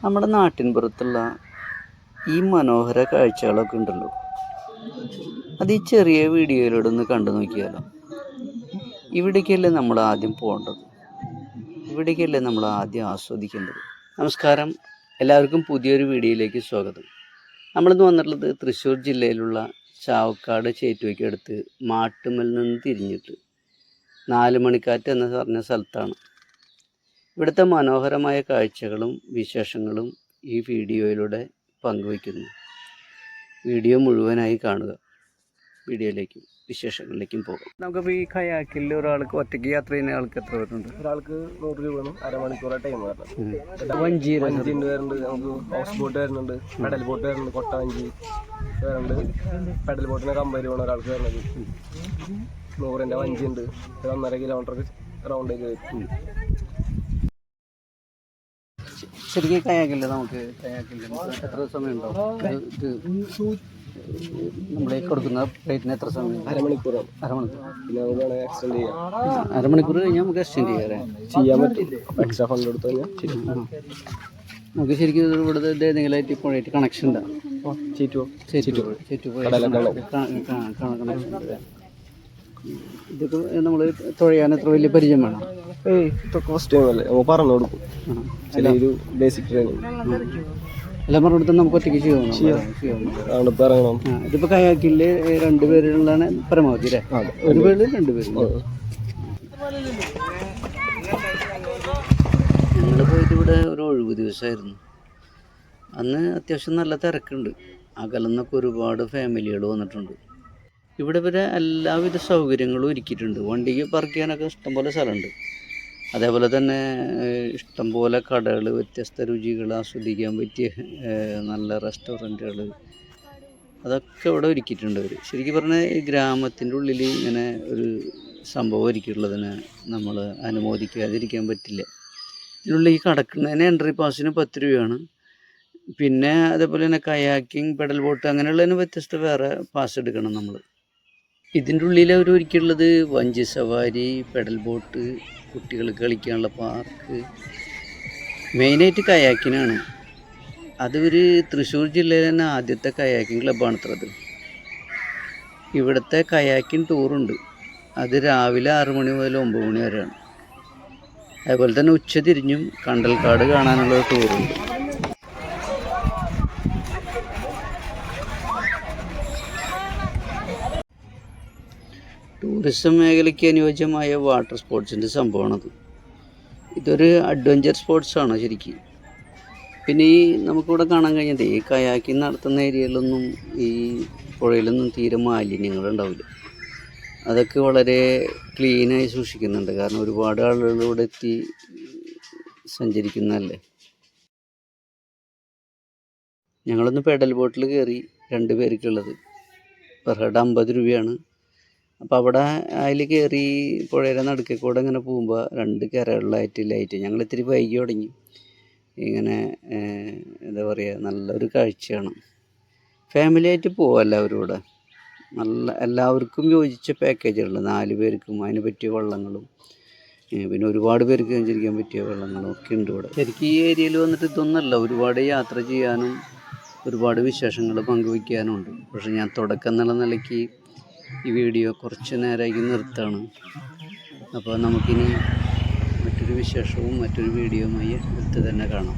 നമ്മുടെ നാട്ടിൻപുറത്തുള്ള ഈ മനോഹര കാഴ്ചകളൊക്കെ ഉണ്ടല്ലോ, അത് ഈ ചെറിയ വീഡിയോയിലൂടെ ഒന്ന് കണ്ടു നോക്കിയാലോ. ഇവിടേക്കല്ലേ നമ്മൾ ആദ്യം പോകേണ്ടത്, ഇവിടേക്കല്ലേ നമ്മൾ ആദ്യം ആസ്വദിക്കേണ്ടത്. നമസ്കാരം, എല്ലാവർക്കും പുതിയൊരു വീഡിയോയിലേക്ക് സ്വാഗതം. നമ്മളിന്ന് വന്നിട്ടുള്ളത് തൃശ്ശൂർ ജില്ലയിലുള്ള ചാവക്കാട് ചേറ്റുവയ്ക്കടുത്ത് മാട്ടുമ്മൽ നിന്ന് തിരിഞ്ഞിട്ട് 4 മണിക്കാറ്റ് എന്ന് പറഞ്ഞ സ്ഥലത്താണ്. ഇവിടുത്തെ മനോഹരമായ കാഴ്ചകളും വിശേഷങ്ങളും ഈ വീഡിയോയിലൂടെ പങ്കുവയ്ക്കുന്നു. വീഡിയോ മുഴുവനായി കാണുക. വീഡിയോയിലേക്കും വിശേഷങ്ങളിലേക്കും പോകാം. നമുക്കിപ്പോൾ ഈ കയാക്കിൽ ഒരാൾക്ക് ഒറ്റയ്ക്ക് യാത്ര ചെയ്യുന്ന ആൾക്ക് എത്ര വരുന്നുണ്ട്? ഒരാൾക്ക് 100 രൂപയാണ്, അരമണിക്കൂർ ടൈം വരുന്നത്. വഞ്ചി വരുന്നുണ്ട്, നമുക്ക് ഹൗസ് ബോട്ട് വരുന്നുണ്ട്, പെഡൽ ബോട്ട് വരുന്നുണ്ട്, കൊട്ട വഞ്ചി വരുന്നുണ്ട്. പെഡൽ ബോട്ടിന് 50 രൂപയാണ് ഒരാൾക്ക് വരുന്നത്. 100-ൻ്റെ വഞ്ചി ഉണ്ട്, 1.5 കിലോമീറ്റർ റൗണ്ടേക്ക് വരും. ശരിക്കും കയാക്കില്ല, നമുക്ക് എത്ര സമയം ഉണ്ടാവും? നമ്മളെ കൊടുക്കുന്ന റേറ്റിന് എത്ര സമയം? അരമണിക്കൂറാണ്. അരമണിക്കൂർ. പിന്നെ നമുക്ക് വേണമെങ്കിൽ എക്സ്റ്റെൻഡ് ചെയ്യാം. അരമണിക്കൂർ കഴിഞ്ഞാൽ നമുക്ക് എക്സ്റ്റെൻഡ് ചെയ്യാൻ പറ്റും. എക്സ്ട്രാ ഫണ്ട് കൊടുത്തു കഴിഞ്ഞാൽ നമുക്ക് ശരിക്കും ഇവിടുത്തെ ഏതെങ്കിലും ഇപ്പോഴായിട്ട് കണക്ഷൻ ഉണ്ടോ? കണക്ഷൻ ഉണ്ട്. ഇതൊക്കെ നമ്മൾ തുഴയാൻ എത്ര വലിയ പരിചയം വേണം? കോസ്റ്റ്യൂമല്ലേ, നമ്മൾ പറഞ്ഞു കൊടുക്കും. ചെറിയൊരു ബേസിക് ട്രെയിനിങ് എല്ലാം പറഞ്ഞു കൊടുത്താൽ നമുക്ക് ഒറ്റയ്ക്ക് ചെയ്യാം. ഇതിപ്പോൾ കയാക്കിൽ 2 പേരുള്ളതാണ് പരമാവധി അല്ലേ? ഒരു പേര് 2 പേര്. ഞങ്ങൾ പോയിട്ട് ഇവിടെ ഒരു ഒഴിവ് ദിവസമായിരുന്നു. അന്ന് അത്യാവശ്യം നല്ല തിരക്കുണ്ട്. അകലെന്നൊക്കെ ഒരുപാട് ഫാമിലികൾ വന്നിട്ടുണ്ട്. ഇവിടെ വരെ എല്ലാവിധ സൗകര്യങ്ങളും ഒരുക്കിയിട്ടുണ്ട്. വണ്ടിക്ക് പാർക്ക് ചെയ്യാനൊക്കെ ഇഷ്ടംപോലെ സ്ഥലമുണ്ട്. അതേപോലെ തന്നെ ഇഷ്ടംപോലെ കടകൾ, വ്യത്യസ്ത രുചികൾ ആസ്വദിക്കാൻ പറ്റിയ നല്ല റെസ്റ്റോറൻറ്റുകൾ, അതൊക്കെ ഇവിടെ ഒരുക്കിയിട്ടുണ്ട് അവർ. ശരിക്കും പറഞ്ഞാൽ ഈ ഗ്രാമത്തിൻ്റെ ഉള്ളിൽ ഇങ്ങനെ ഒരു സംഭവം ഒരുക്കിയിട്ടുള്ളതിന് നമ്മൾ അനുമോദിക്കാതിരിക്കാൻ പറ്റില്ല. ഇതിനുള്ളിൽ ഈ കടക്കുന്നതിന് എൻട്രി പാസിന് 10 രൂപയാണ്. പിന്നെ അതേപോലെ തന്നെ കയാക്കിങ്, പെഡൽ ബോട്ട് അങ്ങനെയുള്ളതിന് വ്യത്യസ്ത വേറെ പാസ് എടുക്കണം നമ്മൾ. ഇതിൻ്റെ ഉള്ളിൽ അവർ ഒരുക്കിയിട്ടുള്ളത് വഞ്ചി സവാരി, പെഡൽ ബോട്ട്, കുട്ടികൾക്ക് കളിക്കാനുള്ള പാർക്ക്, മെയിനായിട്ട് കയാക്കിനാണ്. അത് ഒരു തൃശ്ശൂർ ജില്ലയിൽ തന്നെ ആദ്യത്തെ കയാക്കിങ് ക്ലബ്ബാണ് അത്രത്. ഇവിടുത്തെ കയാക്കിങ് ടൂറുണ്ട്. അത് രാവിലെ 6 മണി മുതൽ 9 മണി വരെയാണ്. അതുപോലെ തന്നെ ഉച്ച തിരിഞ്ഞും കണ്ടൽക്കാട് കാണാനുള്ള ടൂറുണ്ട്. ടൂറിസം മേഖലയ്ക്ക് അനുയോജ്യമായ വാട്ടർ സ്പോർട്സിൻ്റെ സംഭവമാണത്. ഇതൊരു അഡ്വഞ്ചർ സ്പോർട്സാണ് ശരിക്കും. പിന്നെ ഈ നമുക്കിവിടെ കാണാൻ കഴിഞ്ഞത് ഈ കയാക്കിങ് നടത്തുന്ന ഏരിയയിലൊന്നും ഈ പുഴയിലൊന്നും തീരെ മാലിന്യങ്ങളുണ്ടാവില്ല. അതൊക്കെ വളരെ ക്ലീനായി സൂക്ഷിക്കുന്നുണ്ട്. കാരണം ഒരുപാട് ആളുകൾ ഇവിടെ എത്തി സഞ്ചരിക്കുന്നതല്ലേ. ഞങ്ങളൊന്ന് പെഡൽ ബോട്ടിൽ കയറി, 2 പേർക്കുള്ളത്. പെർ ഹെഡ് 50 രൂപയാണ്. അപ്പോൾ അവിടെ അതിൽ കയറി പുഴയുടെ നടുക്കെ കൂടെ ഇങ്ങനെ പോകുമ്പോൾ 2 കരകളിലായിട്ട് ലൈറ്റ്. ഞങ്ങൾ ഇത്തിരി വൈകി തുടങ്ങി. ഇങ്ങനെ എന്താ പറയുക, നല്ലൊരു കാഴ്ചയാണ്. ഫാമിലിയായിട്ട് പോകാം എല്ലാവരും കൂടെ. എല്ലാവർക്കും യോജിച്ച പാക്കേജുകൾ, 4 പേർക്കും അതിന് പറ്റിയ വള്ളങ്ങളും പിന്നെ ഒരുപാട് പേർക്ക് സഞ്ചരിക്കാൻ പറ്റിയ വെള്ളങ്ങളും ഒക്കെ ഉണ്ട് ഇവിടെ. ശരിക്കും ഈ ഏരിയയിൽ വന്നിട്ട് ഇതൊന്നല്ല, ഒരുപാട് യാത്ര ചെയ്യാനും ഒരുപാട് വിശേഷങ്ങൾ പങ്കുവയ്ക്കാനും ഉണ്ട്. പക്ഷേ ഞാൻ തുടക്കം എന്നുള്ള നിലയ്ക്ക് ഈ വീഡിയോ കുറച്ച് നേരമാക്കി നിർത്താണ്. അപ്പോൾ നമുക്കിനി മറ്റൊരു വിശേഷവും മറ്റൊരു വീഡിയോയുമായി അടുത്ത് തന്നെ കാണാം.